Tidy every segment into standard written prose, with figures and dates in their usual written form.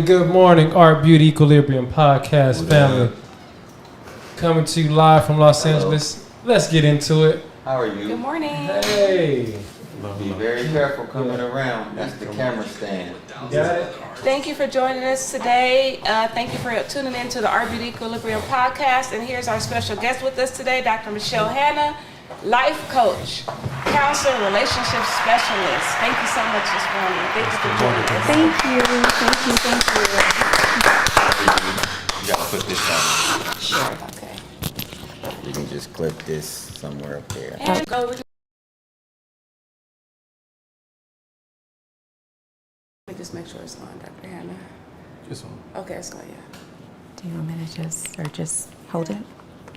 Good morning, Art, Beauty, Equilibrium podcast family. Coming to you live from Los Angeles. Let's get into it. How are you? Good morning. Hey. Be very careful coming around. That's the camera stand. Got it? Thank you for joining us today. Thank you for tuning in to the Art, Beauty, Equilibrium podcast. And here's our special guest with us today, Dr. Michelle Hanna, life coach, counselor, relationship specialist. Thank you so much this morning. Thank you for joining us. Thank you. You gotta put this down. Sure. Okay. You can just clip this somewhere up there. And go. Let me just make sure it's on, Dr. Hanna. Just on. Okay, it's on, yeah. Do you want me to just hold it?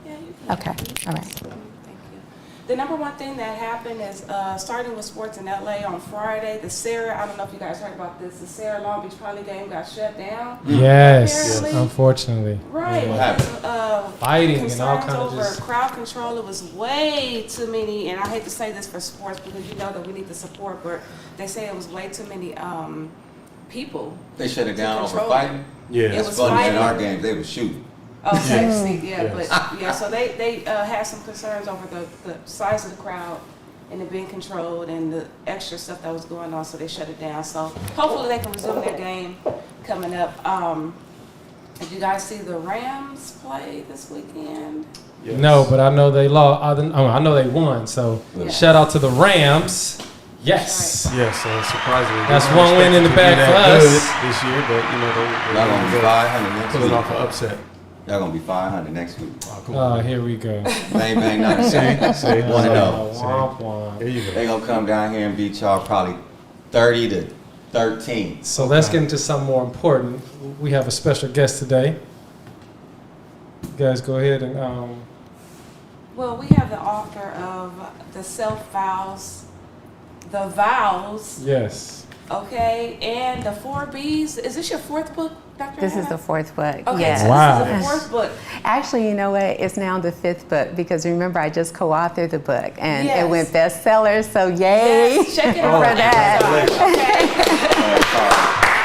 Yeah, you can. Okay, all right. Thank you. The number one thing that happened is starting with sports in LA on Friday, the Sarah, I don't know if you guys heard about this, the Sarah Long Beach Poly game got shut down. Yes, Apparently. Unfortunately. Right. Yeah. Because, Fighting and concerns all kind of over just... crowd control. It was way too many, and I hate to say this for sports because you know that we need the support, but they say it was way too many people. They shut it down over control fighting? Yeah. It It's was funny, in fighting. our games, they were shooting. Okay, see, yeah, Yes. but yeah, so they had some concerns over the size of the crowd and it being controlled and the extra stuff that was going on, so they shut it down. So hopefully they can resume their game coming up. Did you guys see the Rams play this weekend? Yes. No, but I know they lost. I know they won. So Yes. shout out to the Rams. Yes. Yes, surprisingly. That's one win in the bag for us this year, but Y'all gonna be 500 next pulling week. off an upset. Y'all gonna be 500 next week. Oh, come Oh, on. here we go. Bang, bang, not See? 1-0. Womp womp. There you They go. gonna come down here and beat y'all probably 30 to 13. So let's get into something more important. We have a special guest today. You guys go ahead and Well, we have the author of the self-vows, the vows, yes. okay, and the 4 B's. Is this your 4th book, Dr. This is Hannah? the 4th book. Okay, Yes. so Wow. this is the 4th book. Actually, you know what? It's now the 5th book because remember I just co-authored the book and Yes. it went bestseller. So yay! Yes, check it out for on that. Amazon, okay?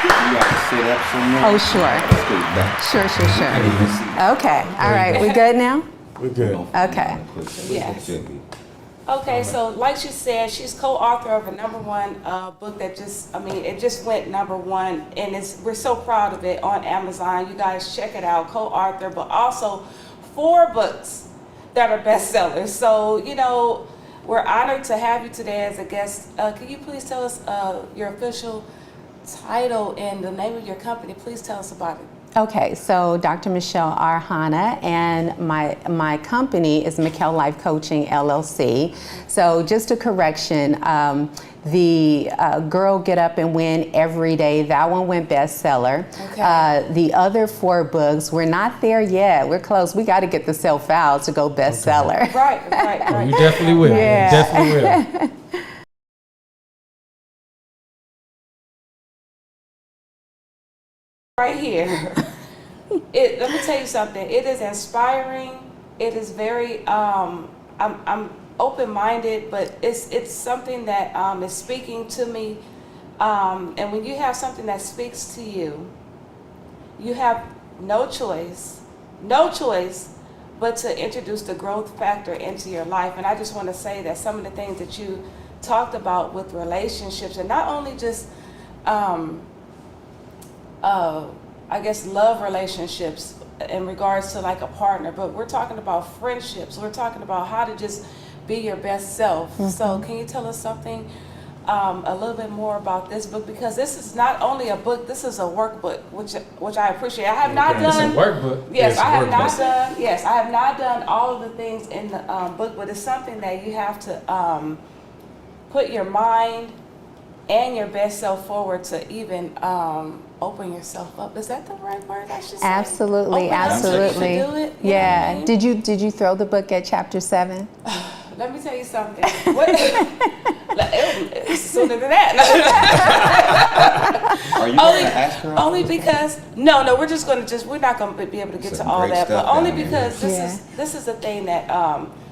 You gotta sit up somewhere. Oh, sure. Scoot back. Sure. I didn't even see. Okay. All right. We good now? We're good. Okay. Yes. Should be. Okay, so like she said, she's co-author of a #1 book that it just went #1, and we're so proud of it on Amazon. You guys check it out, co-author, but also 4 books that are bestsellers. So, we're honored to have you today as a guest. Can you please tell us your official title and the name of your company? Please tell us about it. Okay, so Dr. Michelle R. Hanna, and my company is Mikkel Life Coaching LLC. So just a correction, the Girl Get Up and Win Every Day, that one went bestseller. Okay. The other 4 books, we're not there yet. We're close. We got to get the self-vows to go bestseller. Right. Oh, you definitely will. Yeah. You definitely will. Right here. Let me tell you something. It is inspiring. It is very. I'm open-minded, but it's something that is speaking to me. And when you have something that speaks to you, you have no choice, but to introduce the growth factor into your life. And I just want to say that some of the things that you talked about with relationships, and not only just I guess love relationships in regards to like a partner, but we're talking about friendships. We're talking about how to just be your best self. Mm-hmm. So can you tell us something a little bit more about this book? Because this is not only a book, this is a workbook, which I appreciate. I have not done. It's a workbook. Yes, It's I have workbook. not done. Yes, I have not done all of the things in the book, but it's something that you have to put your mind and your best self forward to even open yourself up. Is that the right word I should say? Absolutely, Open up so you absolutely. can do it, you know what I Yeah. mean? Did you throw the book at chapter 7? Let me tell you something. Sooner than that. Are you going to ask her? Only because we're not gonna be able to get Some to all great that, but stuff only down there. because this is a thing that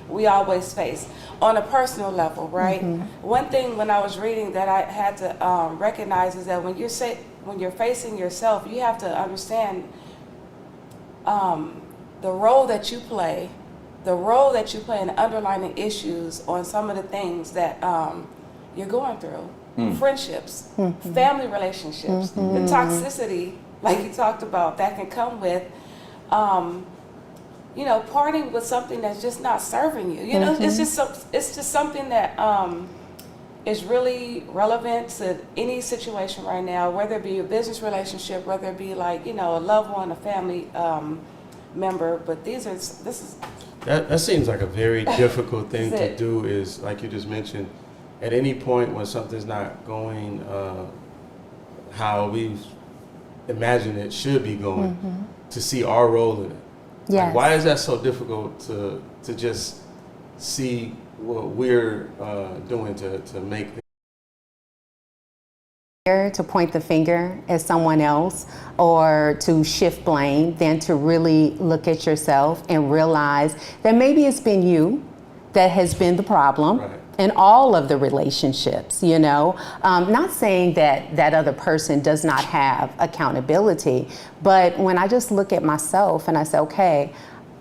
we always face on a personal level, right? One thing when I was reading that I had to recognize is that when you're facing yourself, you have to understand the role that you play in the underlying issues on some of the things that you're going through. Friendships, family relationships, the toxicity, like you talked about, that can come with, parting with something that's just not serving you. You know, it's just something that is really relevant to any situation right now, whether it be a business relationship, whether it be like, a loved one, a family member. But that seems like a very difficult thing to do. Is like you just mentioned, at any point when something's not going how we imagine it should be going, to see our role in it. Yes. Like, why is that so difficult to just see what we're doing to make things? To point the finger at someone else or to shift blame than to really look at yourself and realize that maybe it's been you that has been the problem. Right. In all of the relationships, not saying that that other person does not have accountability, but when I just look at myself and I say, okay,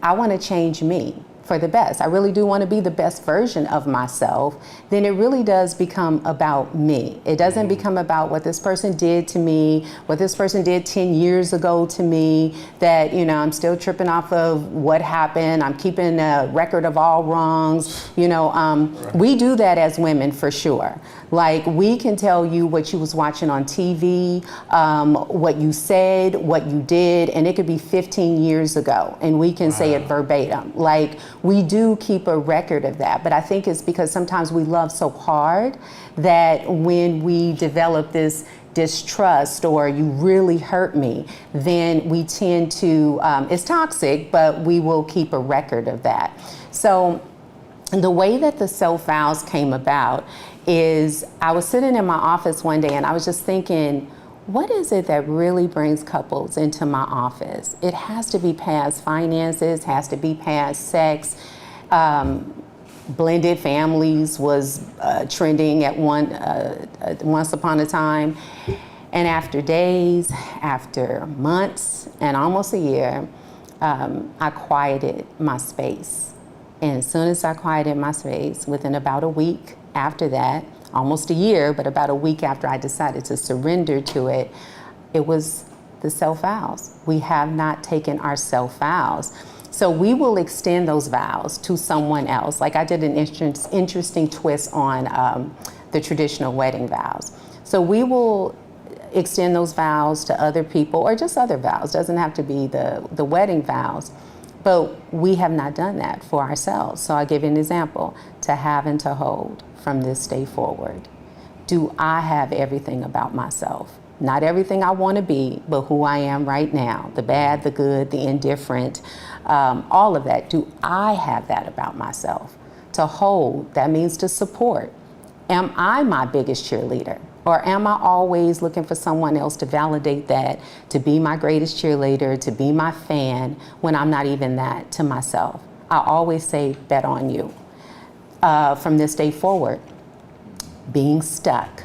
I want to change me for the best. I really do want to be the best version of myself. Then it really does become about me. It doesn't become about what this person did to me, what this person did 10 years ago to me, that, I'm still tripping off of what happened. I'm keeping a record of all wrongs. We do that as women for sure. Like, we can tell you what you was watching on TV, what you said, what you did, and it could be 15 years ago, and we can say it verbatim. Like, we do keep a record of that, but I think it's because sometimes we love so hard that when we develop this distrust or you really hurt me, then we tend to, it's toxic, but we will keep a record of that. So the way that the self-vows came about is I was sitting in my office one day and I was just thinking, what is it that really brings couples into my office? It has to be past finances, has to be past sex. Blended families was trending at once upon a time. And after days, after months, and almost a year, I quieted my space. And as soon as I quieted my space, within about a week after that, almost a year, but about a week after I decided to surrender to it, it was the self-vows. We have not taken our self-vows. So we will extend those vows to someone else. Like, I did an interesting twist on the traditional wedding vows. So we will extend those vows to other people, or just other vows. Doesn't have to be the wedding vows. But we have not done that for ourselves. So I'll give you an example. To have and to hold from this day forward. Do I have everything about myself? Not everything I want to be, but who I am right now. The bad, the good, the indifferent, all of that. Do I have that about myself? To hold, that means to support. Am I my biggest cheerleader? Or am I always looking for someone else to validate that, to be my greatest cheerleader, to be my fan, when I'm not even that to myself? I always say, bet on you. From this day forward, being stuck.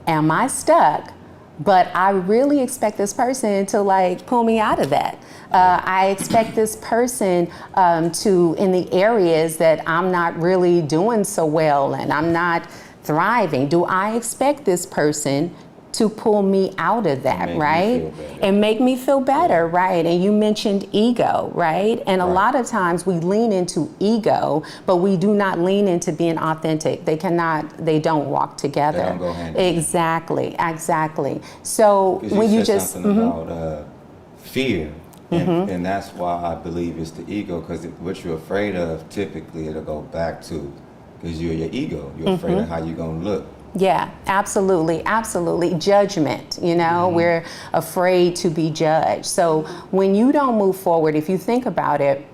Am I stuck? But I really expect this person to pull me out of that. I expect this person to, in the areas that I'm not really doing so well and I'm not thriving, do I expect this person to pull me out of that, right? And make me feel better, right? And you mentioned ego, right? And a lot of times we lean into ego, but we do not lean into being authentic. They don't walk together. They don't go hand in hand. Exactly. So when you said just something about fear, and that's why I believe it's the ego, because what you're afraid of, typically it'll go back to, because you're your ego. You're afraid of how you're gonna look Yeah, absolutely, absolutely. Judgment, we're afraid to be judged. So when you don't move forward, if you think about it,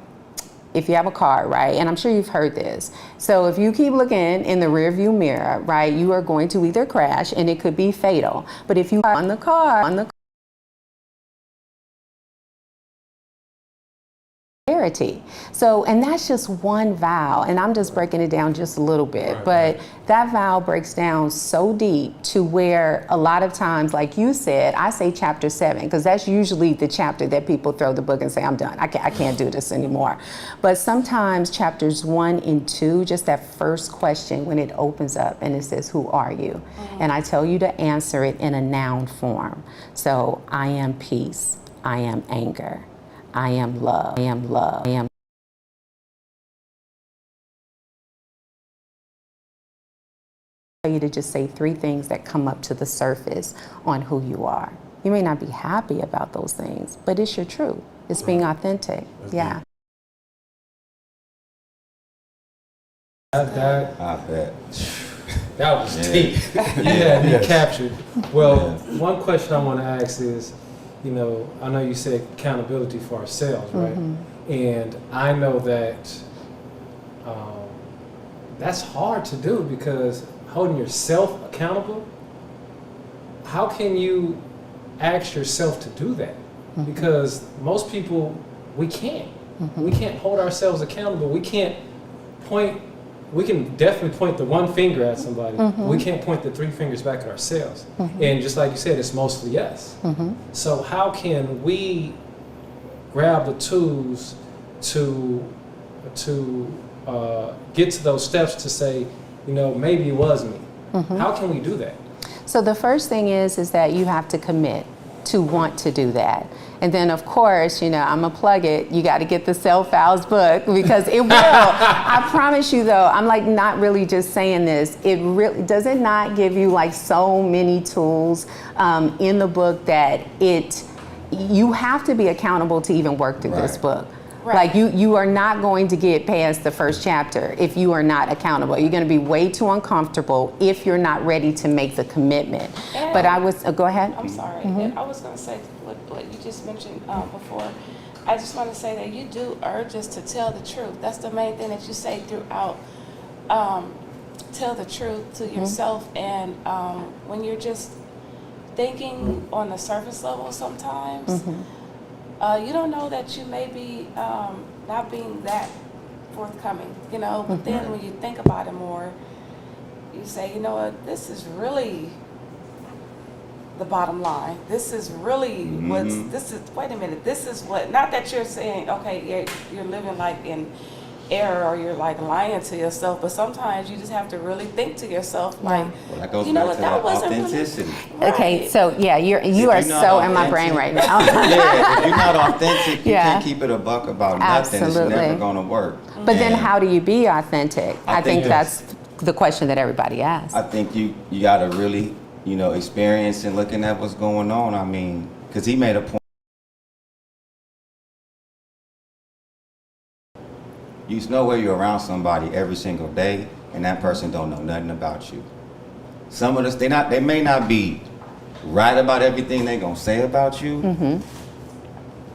if you have a car, right, and I'm sure you've heard this, so if you keep looking in the rearview mirror, right, you are going to either crash and it could be fatal. But if you are on the car, clarity. So, and that's just one vow, and I'm just breaking it down just a little bit, but that vow breaks down so deep to where a lot of times, like you said, I say chapter 7, because that's usually the chapter that people throw the book and say, I'm done, I can't do this anymore. But sometimes chapters 1 and 2, just that first question when it opens up and it says, who are you? And I tell you to answer it in a noun form. So, I am peace, I am anger, I am love, I am love, I am. I tell you to just say 3 things that come up to the surface on who you are. You may not be happy about those things, but it's your truth. It's being authentic. Yeah. I bet. That was deep. Yeah, me captured. Well, one question I want to ask is, I know you said accountability for ourselves, right? And I know that that's hard to do, because holding yourself accountable, how can you ask yourself to do that? Because most people, we can't. We can't hold ourselves accountable. We can't point. We can definitely point the one finger at somebody. We can't point the 3 fingers back at ourselves. And just like you said, it's mostly us. So how can we grab the tools to get to those steps to say, maybe it was me? How can we do that? So the first thing is that you have to commit to want to do that. And then, of course, I'm going to plug it. You got to get the Self-Vows book, because it will. I promise you, though, I'm like not really just saying this. It really, does it not give you like so many tools in the book that you have to be accountable to even work through this book. Like you are not going to get past the first chapter if you are not accountable. You're going to be way too uncomfortable if you're not ready to make the commitment. And but I was, go ahead. I'm sorry. And I was going to say what you just mentioned before. I just want to say that you do urge us to tell the truth. That's the main thing that you say throughout. Tell the truth to yourself. And when you're just thinking on the surface level sometimes, you don't know that you may be not being that forthcoming, but then when you think about it more, you say, what, this is really the bottom line. This is really wait a minute, this is what, not that you're saying, okay, you're living like in error or you're like lying to yourself, but sometimes you just have to really think to yourself, like, that goes back to that authenticity. Really, okay, so yeah, you are so in my brain right now. Yeah, if you're not authentic, you can't keep it a buck about nothing. Absolutely. It's never going to work. But then how do you be authentic? I think that's the question that everybody asks. I think you got to really, experience and looking at what's going on. I mean, because he made a point. You know where you're around somebody every single day, and that person don't know nothing about you. Some of us, they may not be right about everything they're gonna say about you. You know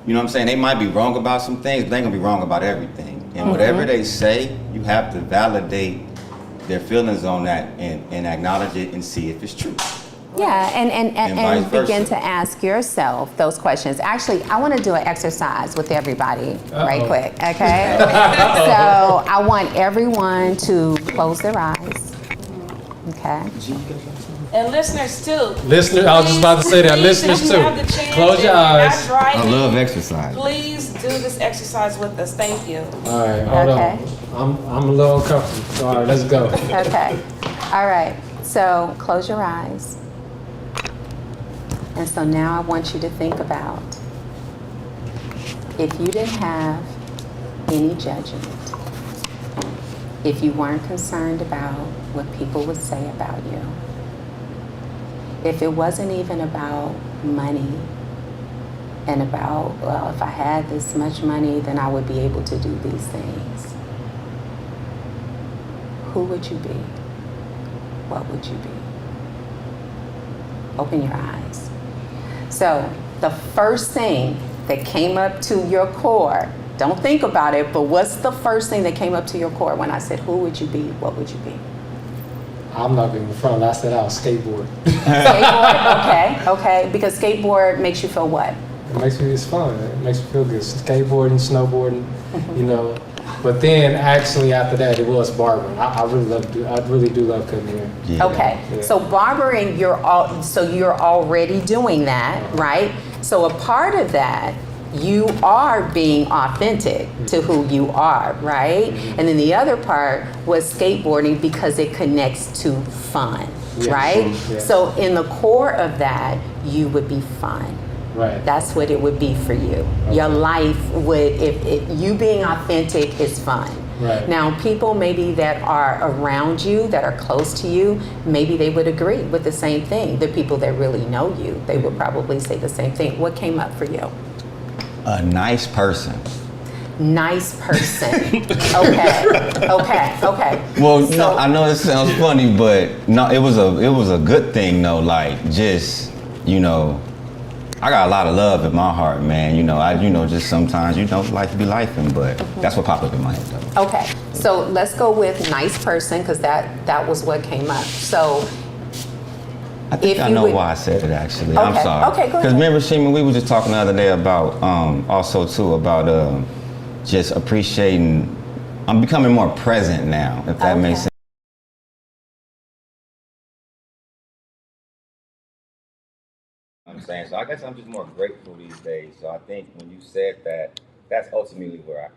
what I'm saying? They might be wrong about some things, but they're gonna be wrong about everything. And whatever they say, you have to validate their feelings on that and acknowledge it and see if it's true. Yeah, and vice begin versa. to ask yourself those questions. Actually, I want to do an exercise with everybody right quick, okay? So I want everyone to close their eyes, okay? and listeners too. Listeners, I was just about to say that. Please, Listeners if you too. have the chance, Close if your you're not eyes. driving, I love exercise. Please do this exercise with us. Thank you. All right, hold Okay. on. I'm a little uncomfortable. All right, let's go. Okay, all right, so close your eyes. And so now I want you to think about, if you didn't have any judgment, if you weren't concerned about what people would say about you, if it wasn't even about money and about, well, if I had this much money, then I would be able to do these things, who would you be? What would you be? Open your eyes. So the first thing that came up to your core, don't think about it, but what's the first thing that came up to your core when I said, who would you be? What would you be? I'm not being in front. I said I'll skateboard. Skateboard? Okay. Because skateboard makes you feel what? It makes me, it's fun. It makes me feel good. Skateboarding, snowboarding, you know. But then actually after that, it was barbering. I really do love cutting hair. Yeah. Okay. Yeah. So barbering, you're already doing that, right? So a part of that, you are being authentic to who you are, right? And then the other part was skateboarding because it connects to fun, Yes. right? Yes. So in the core of that, you would be fun. Right. That's what it would be for you. Your life would, if you being authentic is fun. Right. Now, people maybe that are around you, that are close to you, maybe they would agree with the same thing. The people that really know you, they would probably say the same thing. What came up for you? A nice person. Nice person. Okay. Well, no, I know it sounds funny, but no, it was a good thing though. Like just, you know, I got a lot of love in my heart, man. You know, just sometimes, life be lifing, but that's what popped up in my head though. Okay, so let's go with nice person because that was what came up. So I think if I you know would- why I said it actually. Okay, I'm sorry. okay, go ahead. Because remember, Shima, we were just talking the other day about also too about just appreciating. I'm becoming more present now, if that makes Okay. sense. I'm saying, so I guess I'm just more grateful these days. So I think when you said that, that's ultimately where I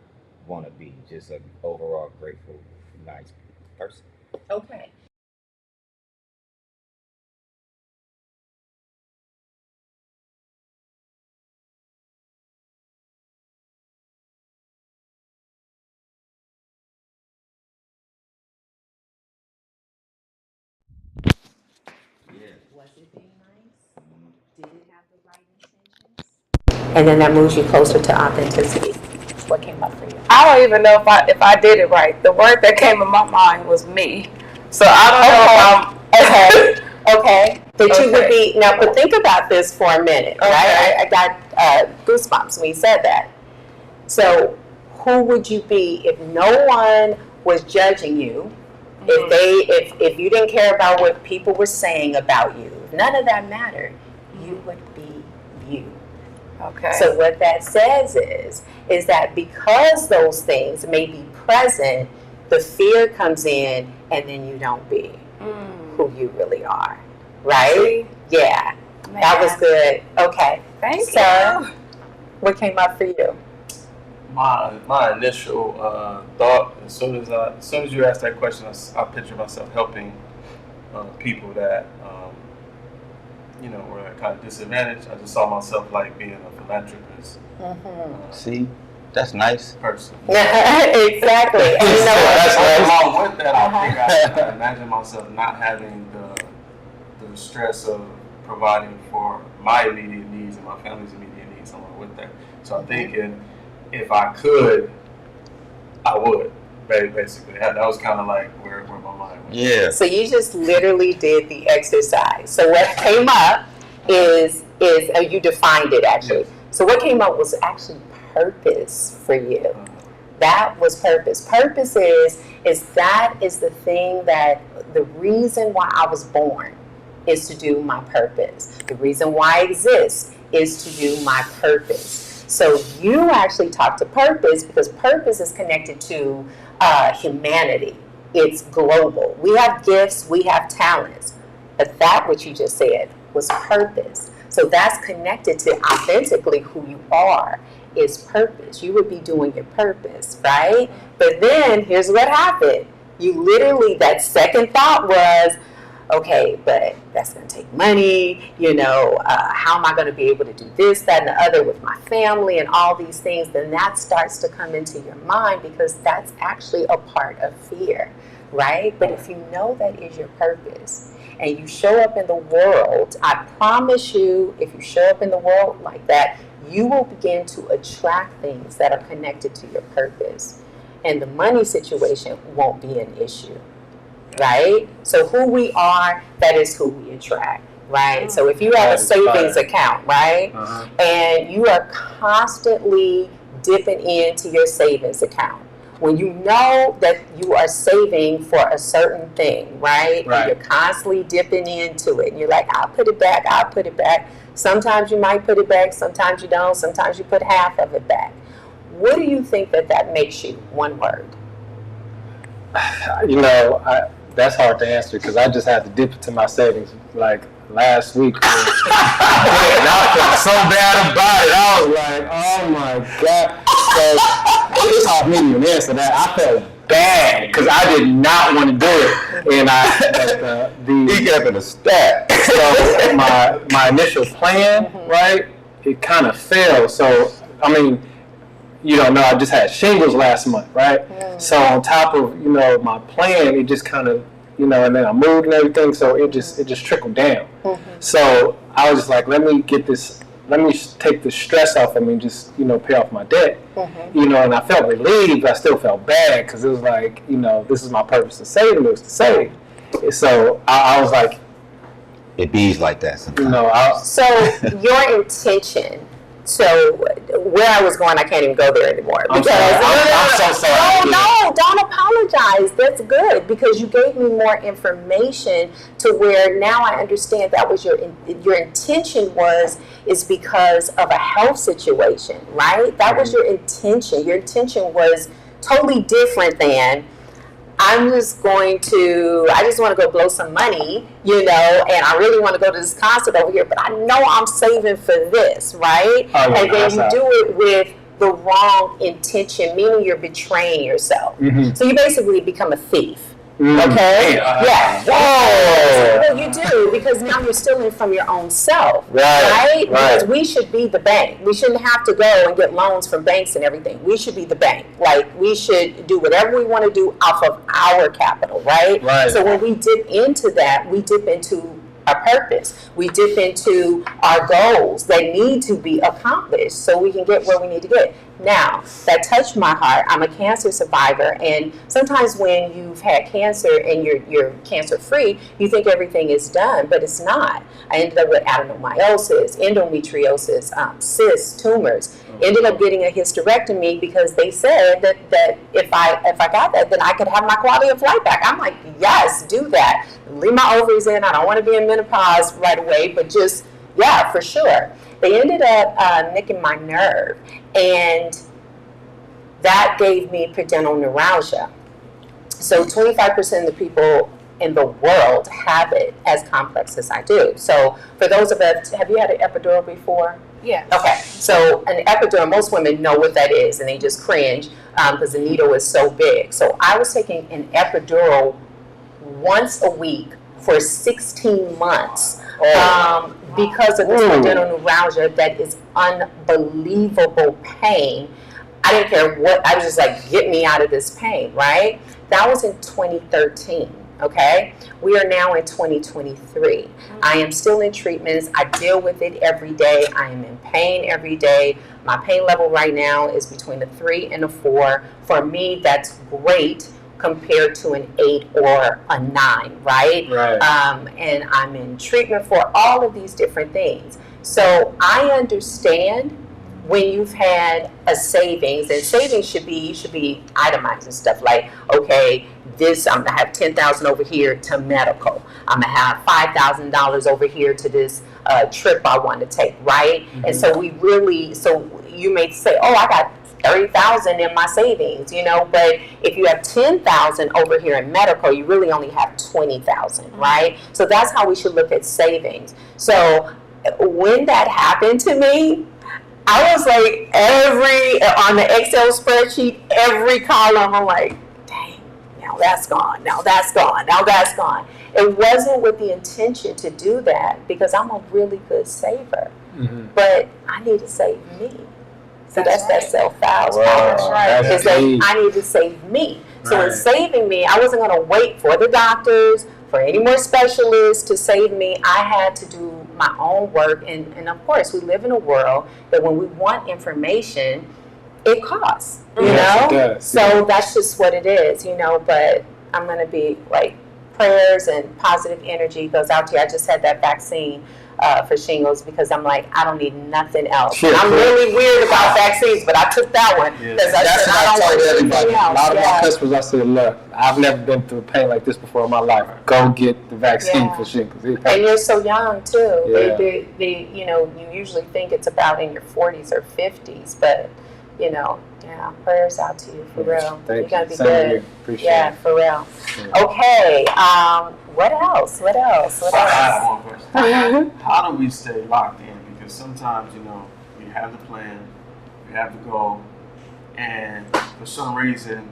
want to be, just an overall grateful, nice person. Okay. Was it being nice? Did it have the right intentions? And then that moves you closer to authenticity. What came up for you? I don't even know if I did it right. The word that came in my mind was me. So I don't know if I'm Okay. That you would Okay. be now. But think about this for a minute, Okay. right? I got goosebumps when you said that. So, who would you be if no one was judging you? If you didn't care about what people were saying about you, none of that mattered. You would be you. Okay. So what that says is that because those things may be present, the fear comes in and then you don't be who you really are. Right? See? Yeah. That was good. Okay. Thank Sir, you. what came up for you? My initial thought, as soon as you asked that question, I pictured myself helping people that were kind of disadvantaged. I just saw myself like being a philanthropist See, that's nice. person. Exactly. And you know That's what? along with that, I think I imagine myself not having the stress of providing for my immediate needs and my family's immediate needs along with that. So I'm thinking, if I could, I would. Basically, that was kind of like where my mind went. Yeah. So you just literally did the exercise. So what came up is you defined it actually. Yes. So what came up was actually purpose for you. That was purpose. Purpose is that is the thing that the reason why I was born is to do my purpose. The reason why I exist is to do my purpose. So you actually talk to purpose because purpose is connected to humanity. It's global. We have gifts, we have talents, but that what you just said was purpose. So that's connected to authentically who you are is purpose. You would be doing your purpose, right? But then here's what happened. You literally, that second thought was, okay, but that's going to take money, how am I going to be able to do this, that, and the other with my family and all these things? Then that starts to come into your mind because that's actually a part of fear, right? But if you know that is your purpose and you show up in the world, I promise you, if you show up in the world like that, you will begin to attract things that are connected to your purpose. And the money situation won't be an issue. Right? So who we are, that is who we attract. right? So if you have a savings account, right, and you are constantly dipping into your savings account, when you know that you are saving for a certain thing, right? And you're constantly dipping into it, and you're like, I'll put it back, I'll put it back. Sometimes you might put it back, sometimes you don't, sometimes you put half of it back. What do you think that makes you? One word. You know, that's hard to answer because I just had to dip into my savings like last week. And I felt so bad about it. I was like, oh my God. So it's hard for me to even answer that. I felt bad because I did not want to do it. And He kept it a stat. so my initial plan, right, it kind of failed. So, I mean, you don't know, I just had shingles last month, right? So on top of, you know, my plan, it just kind of, you know, and then I moved and everything, so it just trickled down. So I was just like, let me take the stress off of me and just, you know, pay off my debt. You know, and I felt relieved, but I still felt bad because it was like, you know, this is my purpose of saving, it was to save. And so I was like, It bees like that sometimes. you know, So your intention. So where I was going, I can't even go there anymore. I'm so sorry. No, don't apologize. That's good because you gave me more information to where now I understand that was your intention is because of a health situation, right? That was your intention. Your intention was totally different than I just want to go blow some money, you know, and I really want to go to this concert over here, but I know I'm saving for this, right? And then you do it with the wrong intention, meaning you're betraying yourself. So you basically become a thief. Okay? Yeah. Well, you do, because now you're stealing from your own self. Right? Because we should be the bank. We shouldn't have to go and get loans from banks and everything. We should be the bank. Like, we should do whatever we want to do off of our capital, right? So when we dip into that, we dip into our purpose. We dip into our goals that need to be accomplished so we can get where we need to get. Now, that touched my heart. I'm a cancer survivor, and sometimes when you've had cancer and you're cancer-free, you think everything is done, but it's not. I ended up with adenomyosis, endometriosis, cysts, tumors. Ended up getting a hysterectomy because they said that if I got that, then I could have my quality of life back. I'm like, yes, do that. Leave my ovaries in. I don't want to be in menopause right away, but just, yeah, for sure. They ended up nicking my nerve, and that gave me pudendal neuralgia. So 25% of the people in the world have it as complex as I do. So for those of us, have you had an epidural before? Yeah. Okay, so an epidural, most women know what that is, and they just cringe because the needle is so big. So I was taking an epidural once a week for 16 months because of this pudendal neuralgia that is unbelievable pain. I didn't care what, I was just like, get me out of this pain, right? That was in 2013. Okay, we are now in 2023. I am still in treatments. I deal with it every day. I am in pain every day. My pain level right now is between a 3 and a 4. For me, that's great compared to an 8 or a 9, right? And I'm in treatment for all of these different things. So I understand when you've had a savings, and savings should be itemized and stuff like, okay, this, I'm gonna have $10,000 over here to medical. I'm gonna have $5,000 over here to this trip I want to take, right? And so you may say, oh, I got 30,000 in my savings, you know, but if you have 10,000 over here in medical, you really only have 20,000, right? So that's how we should look at savings. So when that happened to me, I was like, on the Excel spreadsheet, every column, I'm like, dang, now that's gone, now that's gone, now that's gone. It wasn't with the intention to do that because I'm a really good saver, but I need to save me. So that's that self-vows. Is that I need to save me. So in saving me, I wasn't going to wait for the doctors, for any more specialists to save me. I had to do my own work. And of course, we live in a world that when we want information, it costs, you know? It does, so that's just what it is, you know, but I'm going to be like prayers and positive energy goes out to you. I just had that vaccine for shingles because I'm like, I don't need nothing else. Sure, I'm really weird about vaccines, but I took that one because That's what I don't told want everybody. anything A else. lot of my customers, I said, look, I've never been through pain like this before in my life. Go get the vaccine Yeah. for shingles. And you're so young too. Yeah. They, you know, you usually think it's about in your 40s or 50s, but you know, yeah, prayers out to you for real. Thank You're gonna you. be Same good. here. Appreciate Yeah, it. for real. Yeah. Okay. What else? What else? What I have else? one question. How do we stay locked in? Because sometimes, you know, we have the plan, we have the goal, and for some reason,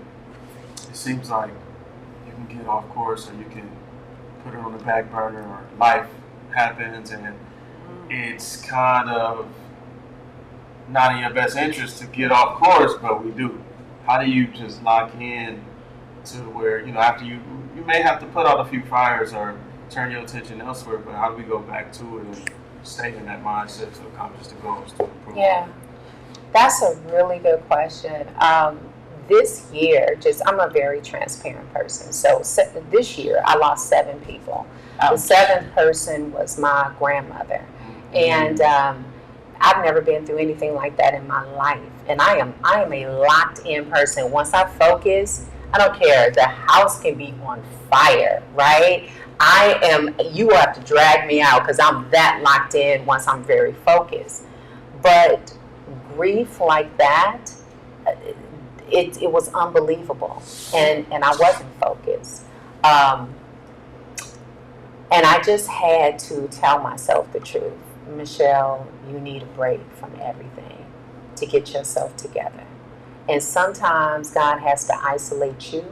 it seems like you can get off course or you can put it on the back burner or life happens and it's kind of not in your best interest to get off course, but we do. How do you just lock in to where, you know, after you may have to put out a few fires or turn your attention elsewhere, but how do we go back to it and stay in that mindset to accomplish the goals to improve? Yeah, that's a really good question. This year, I'm a very transparent person. So this year, I lost 7 people. The 7th person was my grandmother. And I've never been through anything like that in my life. And I am a locked in person. Once I focus, I don't care. The house can be on fire, right? You have to drag me out because I'm that locked in once I'm very focused. But grief like that, it was unbelievable. And I wasn't focused. And I just had to tell myself the truth. Michelle, you need a break from everything to get yourself together. And sometimes God has to isolate you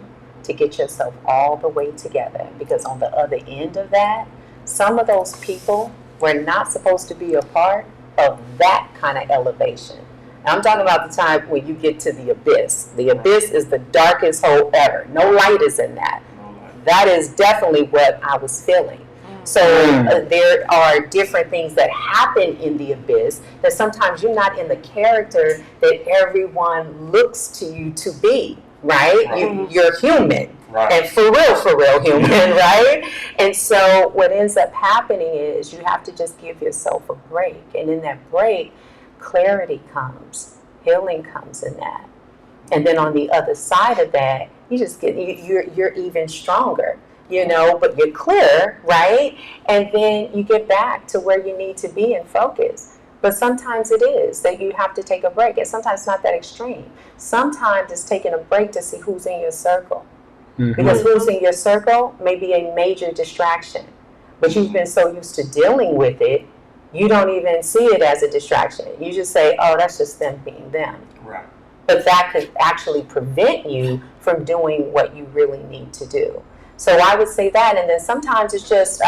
to get yourself all the way together, because on the other end of that, some of those people were not supposed to be a part of that kind of elevation. I'm talking about the time when you get to the abyss. The abyss is the darkest hole ever. No light is in that. That is definitely what I was feeling. So there are different things that happen in the abyss that sometimes you're not in the character that everyone looks to you to be, right? You're human. Right. And for real human, right? And so what ends up happening is you have to just give yourself a break. And in that break, clarity comes, healing comes in that. And then on the other side of that, you just you're even stronger, you know, but you're clear, right? And then you get back to where you need to be and focus. But sometimes it is that you have to take a break. And sometimes it's not that extreme. Sometimes it's taking a break to see who's in your circle. Because who's in your circle may be a major distraction. But you've been so used to dealing with it, you don't even see it as a distraction. You just say, oh, that's just them being them. Right. But that could actually prevent you from doing what you really need to do. So I would say that. And then sometimes it's just,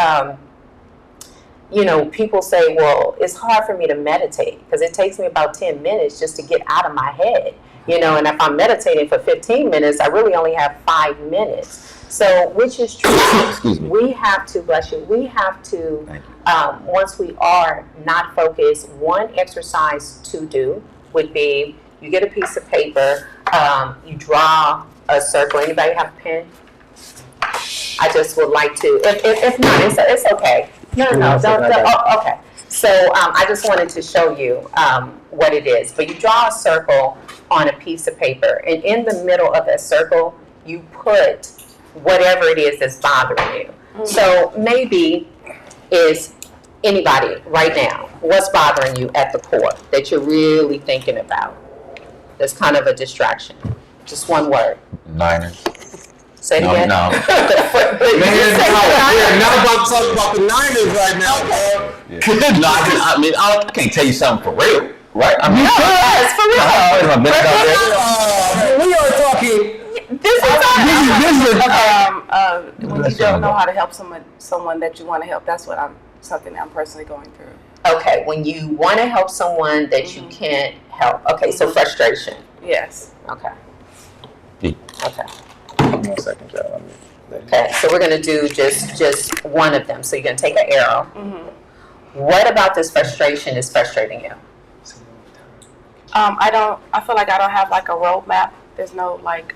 you know, people say, well, it's hard for me to meditate because it takes me about 10 minutes just to get out of my head. You know, and if I'm meditating for 15 minutes, I really only have 5 minutes. So, which is true. Excuse me. We have to, bless you, we have to, once we are not focused, one exercise to do would be, you get a piece of paper, you draw a circle. Anybody have a pen? I just would like to, if not, it's okay. No, don't, okay. So I just wanted to show you what it is. But you draw a circle on a piece of paper, and in the middle of that circle, you put whatever it is that's bothering you. So maybe is anybody right now, what's bothering you at the core that you're really thinking about? That's kind of a distraction. Just one word. Niners. Say it again. No. We're not about to talk about the Niners right now. No, I can't tell you something for real, right? I mean, Yes, for real. We are talking. This is When you don't know how to help someone that you want to help, that's something that I'm personally going through. okay. When you want to help someone that you can't help. Okay, so frustration. Yes. Okay. B. Okay. 1 second, y'all. Okay. So we're gonna do just one of them. So you're gonna take an arrow. What about this frustration is frustrating you? I feel like I don't have like a roadmap. There's no like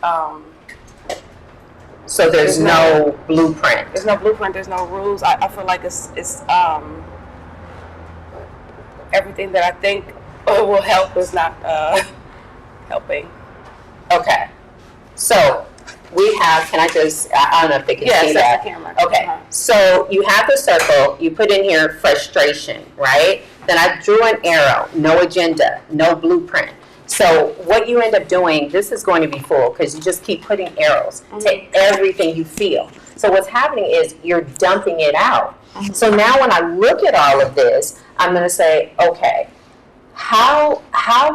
So there's no blueprint. There's no blueprint. There's no rules. I feel like it's everything that I think will help is not helping. Okay. So we have, can I don't know if they can see that. That's the camera. Okay. So you have the circle, you put in here frustration, right? Then I drew an arrow, no agenda, no blueprint. So what you end up doing, this is going to be full because you just keep putting arrows to everything you feel. So what's happening is you're dumping it out. So now when I look at all of this, I'm going to say, okay, how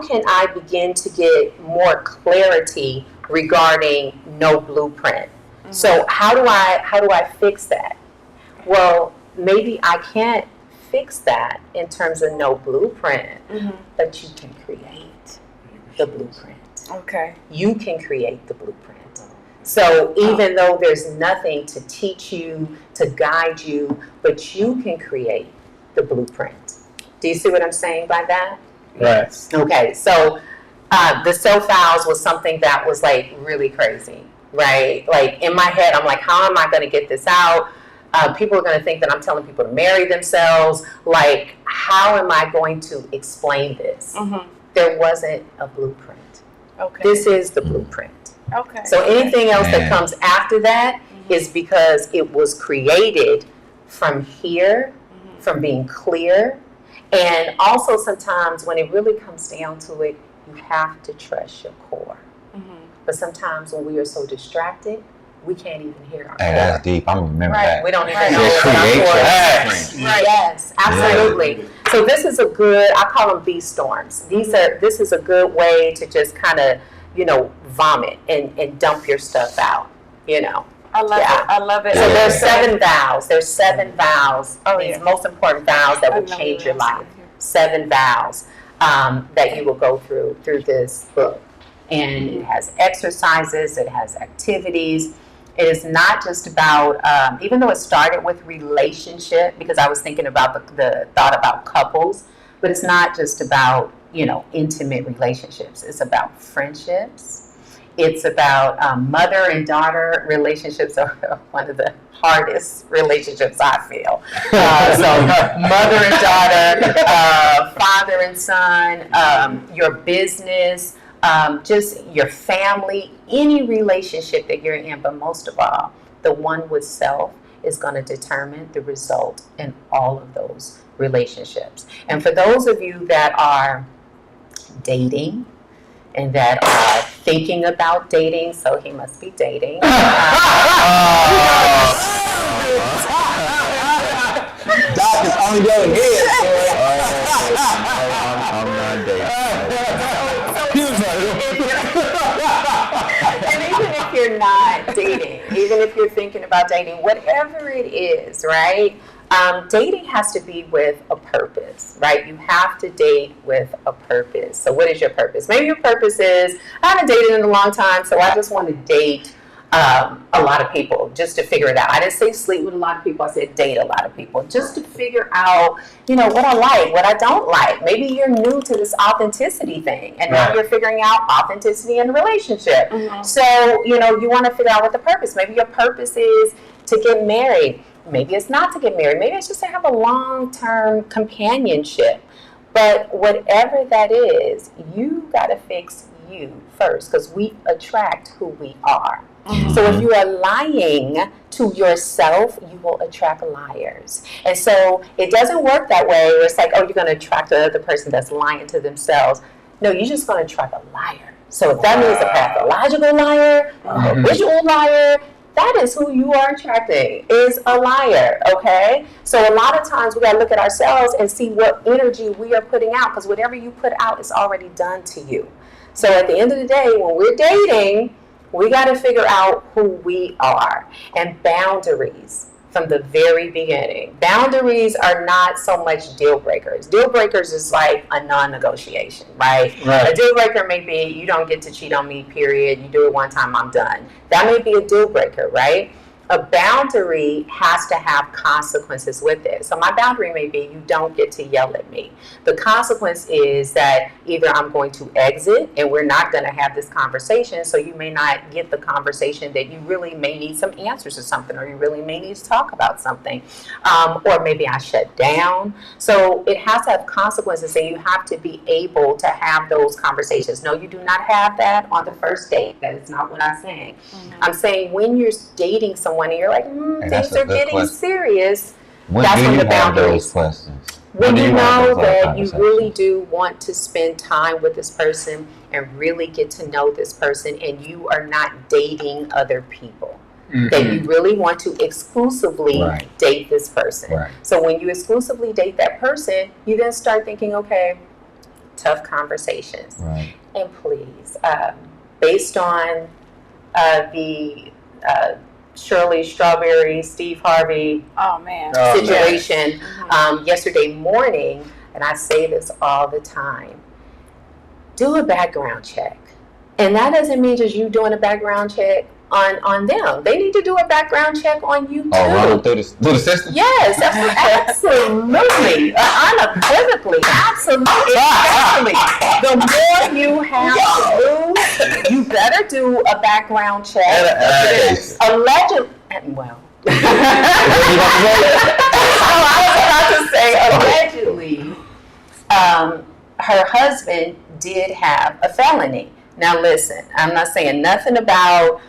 can I begin to get more clarity regarding no blueprint? So how do I fix that? Well, maybe I can't fix that in terms of no blueprint, but you can create the blueprint. Okay. You can create the blueprint. So even though there's nothing to teach you, to guide you, but you can create the blueprint. Do you see what I'm saying by that? Right. Okay, so the self-vows was something that was like really crazy, right? Like in my head, I'm like, how am I going to get this out? People are going to think that I'm telling people to marry themselves. Like, how am I going to explain this? There wasn't a blueprint. Okay. This is the blueprint. Okay. So anything else that comes after that is because it was created from here, from being clear. And also sometimes when it really comes down to it, you have to trust your core. But sometimes when we are so distracted, we can't even hear our core. Hey, that's deep. I'm remember that. We don't even Right. know what our Create core your is. blueprint. Right. Yes, absolutely. So this is a good, I call them bee storms. This is a good way to just kind of, vomit and dump your stuff out, I love it. I love it. So there's 7 vows. There's 7 vows. These most important vows that will change your life. 7 vows that you will go through this book. And it has exercises, it has activities. It is not just about, even though it started with relationship, because I was thinking about the thought about couples, but it's not just about, intimate relationships. It's about friendships. It's about mother and daughter relationships are one of the hardest relationships I feel. So mother and daughter, father and son, your business, just your family, any relationship that you're in, but most of all, the one with self is going to determine the result in all of those relationships. And for those of you that are dating and that are thinking about dating, so he must be dating. Doctor's only going here. I'm not dating. And even if you're not dating, even if you're thinking about dating, whatever it is, right? Dating has to be with a purpose, right? You have to date with a purpose. So what is your purpose? Maybe your purpose is, I haven't dated in a long time, so I just want to date a lot of people just to figure it out. I didn't say sleep with a lot of people. I said date a lot of people just to figure out, what I like, what I don't like. Maybe you're new to this authenticity thing, and now you're figuring out authenticity in a relationship. So, you want to figure out what the purpose. Maybe your purpose is to get married. Maybe it's not to get married. Maybe it's just to have a long-term companionship. But whatever that is, you got to fix you first, because we attract who we are. So if you are lying to yourself, you will attract liars. And so it doesn't work that way where it's like, oh, you're going to attract another person that's lying to themselves. No, you're just going to attract a liar. So if that means a pathological liar, a visual liar, that is who you are attracting, is a liar, okay? So a lot of times we got to look at ourselves and see what energy we are putting out, because whatever you put out is already done to you. So at the end of the day, when we're dating, we got to figure out who we are, and boundaries from the very beginning. Boundaries are not so much deal breakers. Deal breakers is like a non-negotiation, right? A deal breaker may be, you don't get to cheat on me, period. You do it one time, I'm done. That may be a deal breaker, right? a boundary has to have consequences with it. So my boundary may be you don't get to yell at me. The consequence is that either I'm going to exit and we're not going to have this conversation, so you may not get the conversation that you really may need some answers to something, or you really may need to talk about something, or maybe I shut down. So it has to have consequences, and you have to be able to have those conversations. No, you do not have that on the first date. That is not what I'm saying. Mm-hmm. I'm saying when you're dating someone and you're like, things are getting serious, that's when the boundaries. When you know that you really do want to spend time with this person and really get to know this person, and you are not dating other people. Mm-hmm. That you really want to exclusively date this person. Right. So when you exclusively date that person, you then start thinking, okay, tough conversations. Right. And please, based on the Shirley Strawberry, Steve Harvey situation yesterday morning, and I say this all the time, do a background check. And that doesn't mean just you doing a background check on them. They need to do a background check on you too. Oh, run through the system? Yes, absolutely. Unequivocally, absolutely. The more you have to lose, you better do a background check. Allegedly, well. I was about to say, allegedly, her husband did have a felony. Now listen, I'm not saying nothing about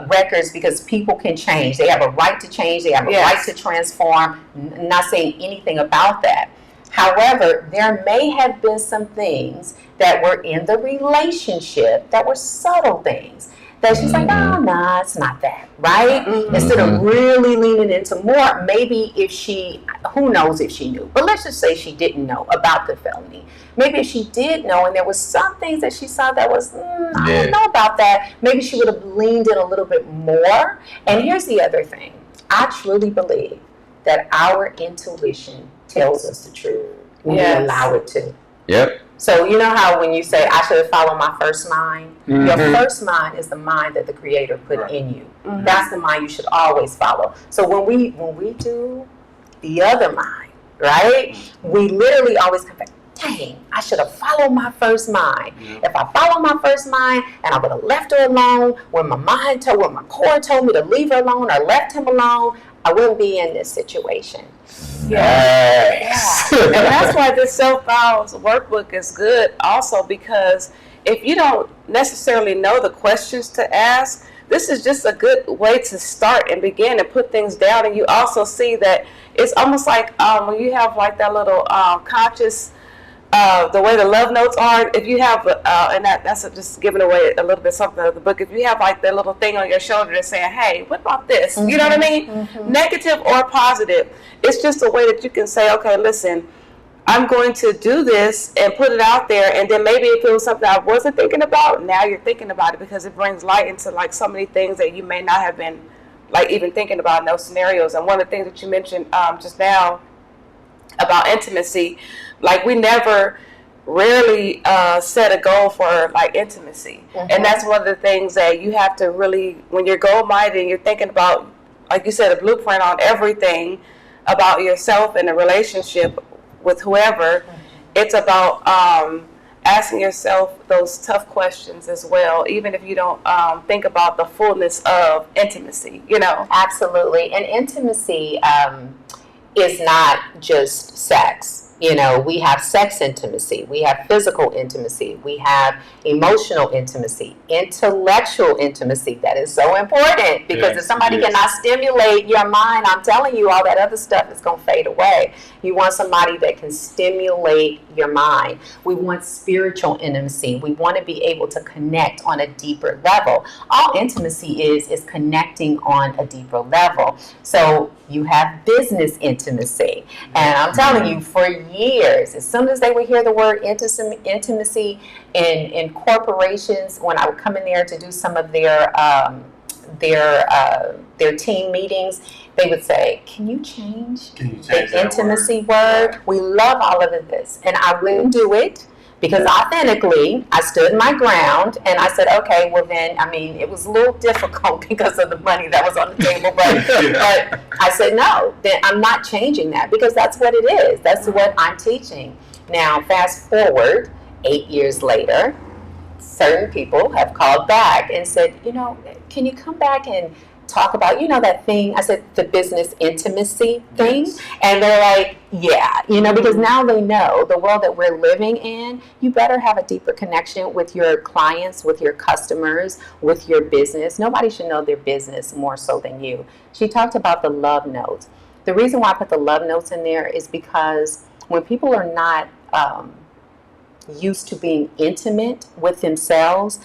records, because people can change. They have a right to change. They have a right to transform. Not saying anything about that. However, there may have been some things that were in the relationship that were subtle things that she's like, nah, it's not that, right? Mm-hmm. Instead of really leaning into more, maybe if she, who knows if she knew, but let's just say she didn't know about the felony. Maybe if she did know and there was some things that she saw that was, I don't know about that, maybe she would have leaned in a little bit more. And here's the other thing. I truly believe that our intuition tells us the truth when we allow it to. Yep. So you know how when you say, I should have followed my first mind? Mm-hmm. Your first mind is the mind that the Creator put in you. Mm-hmm. That's the mind you should always follow. So when we do the other mind, right? We literally always come back, dang, I should have followed my first mind. Yeah. If I followed my first mind and I would have left her alone when my core told me to leave her alone, or left him alone, I wouldn't be in this situation. Yes. And that's why this self-vows workbook is good also, because if you don't necessarily know the questions to ask, this is just a good way to start and begin and put things down. And you also see that it's almost like when you have like that little conscious, the way the love notes are, if you have, and that's just giving away a little bit something of the book, if you have like that little thing on your shoulder that's saying, hey, what about this? Mm-hmm. You know what I mean? Mm-hmm. Negative or positive. It's just a way that you can say, okay, listen, I'm going to do this and put it out there, and then maybe if it was something I wasn't thinking about, now you're thinking about it, because it brings light into like so many things that you may not have been like even thinking about in those scenarios. And one of the things that you mentioned just now about intimacy, like we rarely set a goal for like intimacy. Mm-hmm. And that's one of the things that you have to really, when you're goal-minded and you're thinking about, like you said, a blueprint on everything about yourself and the relationship with whoever, it's about asking yourself those tough questions as well, even if you don't think about the fullness of intimacy, you know? Absolutely. And intimacy is not just sex. You know, we have sex intimacy, we have physical intimacy, we have emotional intimacy, intellectual intimacy. That is so important, because if somebody cannot stimulate your mind, I'm telling you, all that other stuff is going to fade away. You want somebody that can stimulate your mind. We want spiritual intimacy. We want to be able to connect on a deeper level. All intimacy is connecting on a deeper level. So you have business intimacy. And I'm telling you, for years, as soon as they would hear the word intimacy in corporations, when I would come in there to do some of their team meetings, they would say, can you change the intimacy word? We love all of this. And I wouldn't do it, Because authentically, I stood my ground and I said, okay, well then, I mean, it was a little difficult because of the money that was on the table, but I said, no, then I'm not changing that because that's what it is. That's what I'm teaching. Now, fast forward 8 years later, certain people have called back and said, you know, can you come back and talk about, you know, that thing, I said, the business intimacy thing. Yes. And they're like, yeah, you know, because now they know the world that we're living in, you better have a deeper connection with your clients, with your customers, with your business. Nobody should know their business more so than you. She talked about the love notes. The reason why I put the love notes in there is because when people are not used to being intimate with themselves,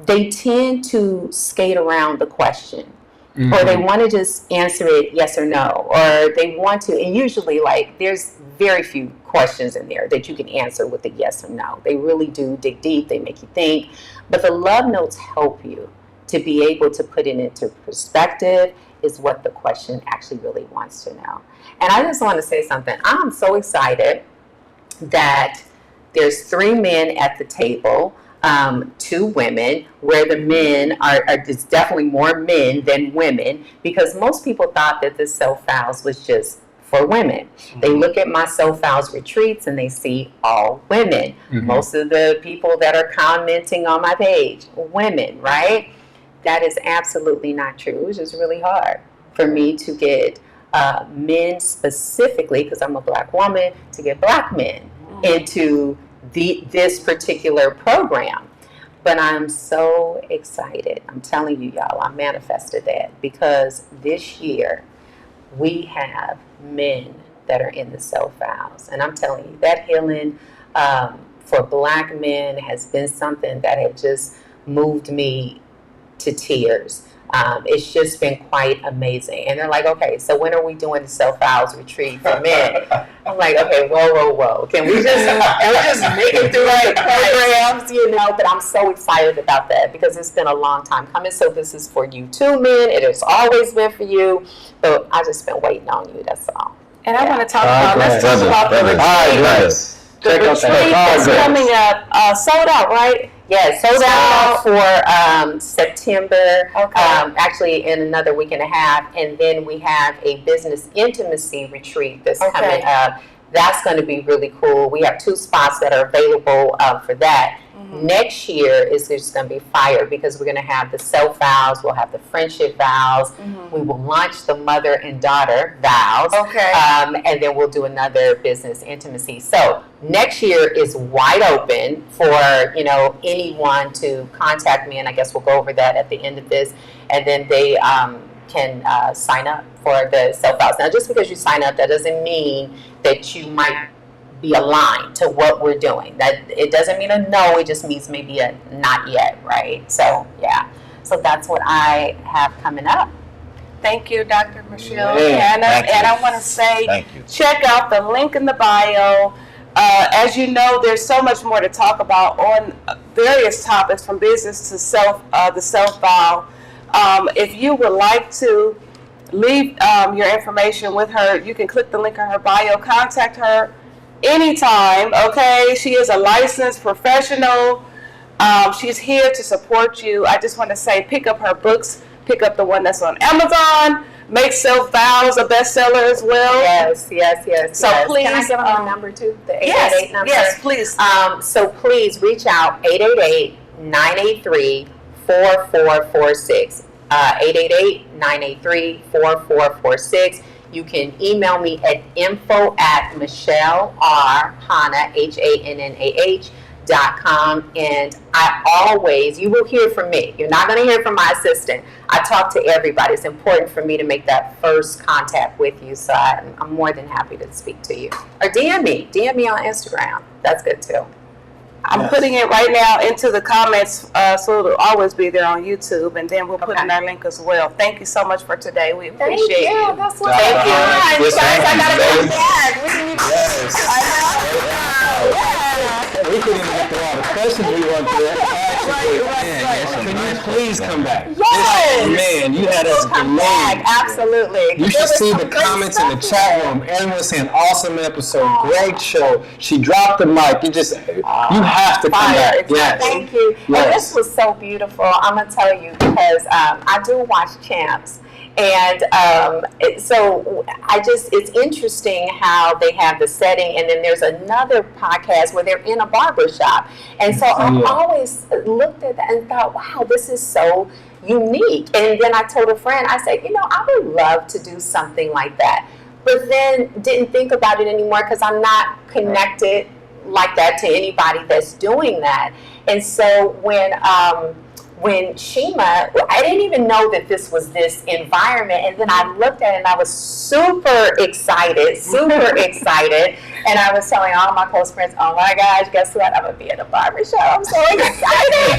they tend to skate around the question. Mm-hmm. Or they want to just answer it yes or no, or they want to, and usually like there's very few questions in there that you can answer with a yes or no. They really do dig deep, they make you think, but the love notes help you to be able to put it into perspective is what the question actually really wants to know. And I just want to say something. I'm so excited that there's 3 men at the table, 2 women, where the men are it's definitely more men than women, because most people thought that the self-vows was just for women. Mm-hmm. They look at my self-vows retreats and they see all women. Mm-hmm. Most of the people that are commenting on my page, women, right? That is absolutely not true. It was just really hard for me to get men specifically, because I'm a Black woman, to get Black men into this particular program. But I'm so excited. I'm telling you, y'all, I manifested that because this year we have men that are in the self-vows. And I'm telling you, that healing for Black men has been something that had just moved me to tears. It's just been quite amazing. And they're like, okay, so when are we doing the self-vows retreat for men? I'm like, okay, whoa. Can we just make it through like programs, you know? But I'm so excited about that because it's been a long time coming. So this is for you too, men. It has always been for you. But I just been waiting on you, that's all. And I want to talk about, let's talk about the retreat. The retreat that's coming up, sold out, right? Yes, sold out for September, okay. Actually in another week and a half. And then we have a business intimacy retreat that's coming up. That's going to be really cool. We have 2 spots that are available for that. Mm-hmm. Next year is just going to be fire because we're going to have the self-vows, we'll have the friendship vows, mm-hmm. we will launch the mother and daughter vows, okay. And then we'll do another business intimacy. So next year is wide open for, you know, anyone to contact me, and I guess we'll go over that at the end of this, and then they can sign up for the self-vows. Now, just because you sign up, that doesn't mean that you might be aligned to what we're doing. That it doesn't mean a no, it just means maybe a not yet, right? So yeah, so that's what I have coming up. Thank you, Dr. Michelle Hannah, and I want to say check out the link in the bio. As you know, there's so much more to talk about on various topics from business to the self-vow. If you would like to leave your information with her, you can click the link in her bio, contact her anytime, okay? She is a licensed professional. She's here to support you. I just want to say, pick up her books, pick up the one that's on Amazon, make Self-Vows a bestseller as well. Yes. So please. Can I give her a number too? The 888 number? Yes, please. So please reach out, 888-983-4446. 888-983-4446. You can email me at info@michelleRhannah.com, and you will hear from me. You're not going to hear from my assistant. I talk to everybody. It's important for me to make that first contact with you, so I'm more than happy to speak to you. Or DM me on Instagram. That's good too. I'm putting it right now into the comments, so it'll always be there on YouTube, and then we'll put in our link as well. Thank you so much for today. We appreciate you. That's what Thank you. Guys, I gotta go back. We didn't even. We couldn't even get through all the questions we want to. Can you please come back? Yes. Man, you had us Come back. delayed. Absolutely. You should see the comments in the chat room. Everyone's saying, awesome episode, great show. She dropped the mic. You have to come back. Yes. Thank you. Yes. And this was so beautiful. I'm going to tell you because I do watch Champs. And it's interesting how they have the setting, and then there's another podcast where they're in a barber shop. And so I always looked at that and thought, wow, this is so unique. And then I told a friend, I said, I would love to do something like that. But then didn't think about it anymore because I'm not connected like that to anybody that's doing that. And so when Shima, I didn't even know that this was this environment, and then I looked at it and I was super excited, and I was telling all my close friends, oh my gosh, guess what, I'm going to be at a barbershop, I'm so excited.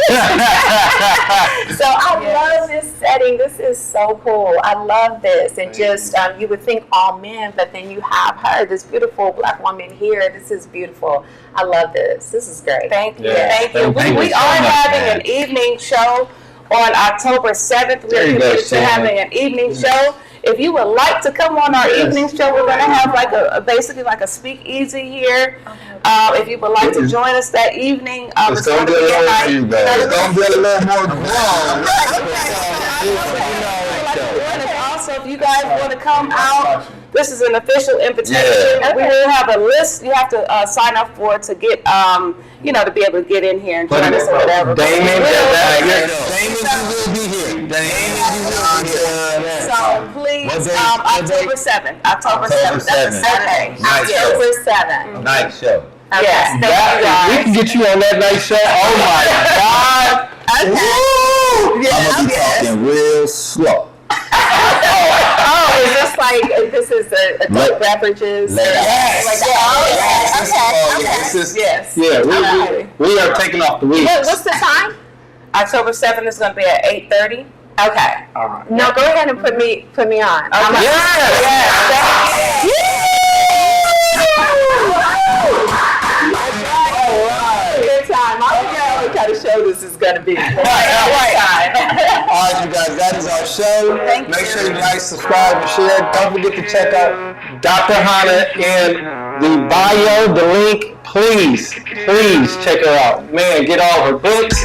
So I love this setting, this is so cool, I love this, and just, you would think all men, but then you have her, this beautiful Black woman here, this is beautiful. I love this. This is great. Thank you. Yes. Thank you. We are having an evening show on October 7th. We're committed to having an evening show. If you would like to come on our evening show, we're going to have basically like a speakeasy here. If you would like to join us that evening, it's going to be a night. It's going to be a little more grown. Also, if you guys want to come out, this is an official invitation. We will have a list you have to sign up for to get, to be able to get in here and join us or whatever. Damon, you will be here. So please, October 7th. October 7th. That's a Saturday. October 7th. Night show. Yes, thank you We guys. can get you on that night show. Oh my God. Okay. Woo! Yes, I'm gonna be yes. talking real slow. Is this adult beverages? Yes. Yeah, we are taking off the weeks. What's the time? October 7th is going to be at 8:30. Okay. All right. No, go ahead and put me on. Okay. Good time. I don't know what kind of show this is going to be. All right, you guys, that is our show. Make sure you like, subscribe, and share. Don't forget to check out Dr. Hannah in the bio, the link. Please check her out. Man, get all her books.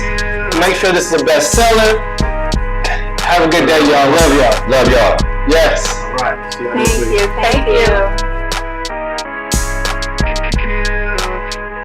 Make sure this is a bestseller. Have a good day, y'all. Love y'all. Love y'all. Yes. Thank you.